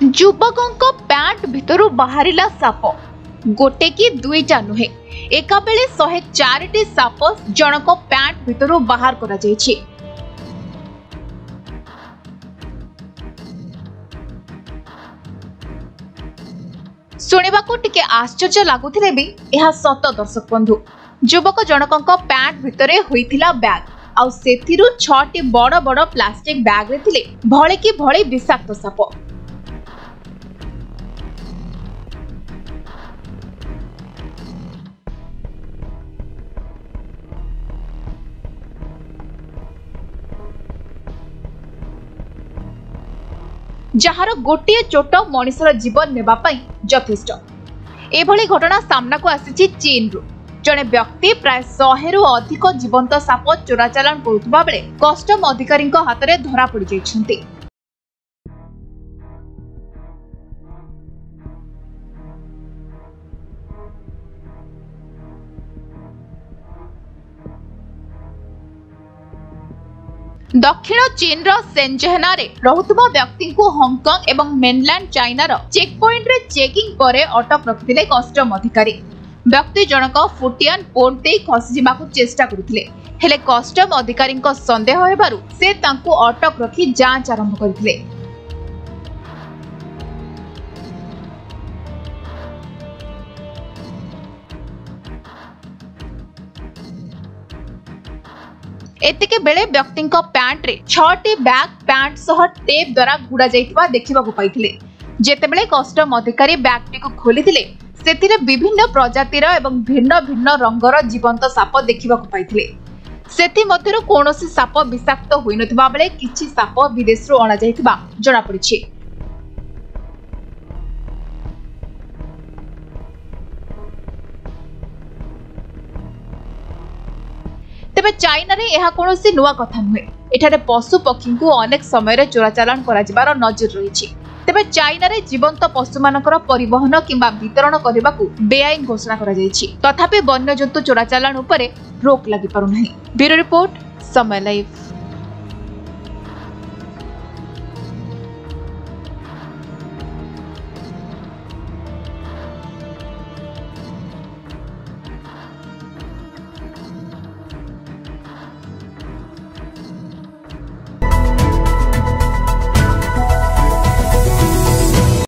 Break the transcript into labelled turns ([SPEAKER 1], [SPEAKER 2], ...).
[SPEAKER 1] युवकों पैंट भितर बाहरिला साप गोटे कि दुईटा नुहे एका बेले 104टी साप जनक पैंट भितर बाहर करा जायछि। शुणिबाकू टिके आश्चर्य लागुथिले भी यह सत दर्शक बंधु। युवक जनक पैंट भितरे होइथिला बैग आउ सेथिरु 6टी बड़ बड़ प्लास्टिक बैग रे थिले भळे कि भळे विषाक्त साप। जार गोटे चोट मनिषर जीवन नेबा पई यथेष्ट। एभली घटना सामना को आसीछि चीन रु। जने व्यक्ति प्राय 100 रु अधिक जीवंत साप चोराचालान करुवा बेले कस्टम अधिकारी हाथ में धरा पड़ जाइछन्ति। दक्षिण चीन सेंजेहना रे रहुतबा व्यक्ति को हांगकांग एवं मेनलैंड चाइना रो चेक पॉइंट रे चेकिंग परे अटक रखिथिले कस्टम अधिकारी। व्यक्ति जनक फुटियान पोर्ट दे खसी जिबाकू चेष्टा करुथिले, हेले कस्टम अधिकारी संदेह हेबारु से तांकू अटक रखी जांच आरंभ करथिले। एतिके बेले व्यक्ति पैंट रे 6टी बैग पैंट सह टेप द्वारा गुड़ा जाइतबा देखिबाकू पाइथिले। जेतेबेले कस्टम अधिकारी बैगटी को खोलिथिले सेथिरे विभिन्न प्रजातिर एवं भिन्न भिन्न रंगर जीवंत साप देखिबाकू पाइथिले। सेथि मध्यरु कोनोसी साप विषाक्त होई नथिबा बेले किछि साप विदेशरु अणा जाइतबा जणा पड़िछि। तेबे चाइना रे यह कोनोसी नुआ कथा नुहे। एठारे पशु पक्षी को अनेक समय रे चोराचालान करा जिबार नजर रहिछि। तेबे चाइना रे जीवंत पशु मानकर परिवहन किंबा वितरण करबाकू बेआईन घोषणा करा जायछि। तथापि वन्यजंतु चोराचालान उपरे रोक लागि पारु नाही। ब्यूरो रिपोर्ट समय लाइव।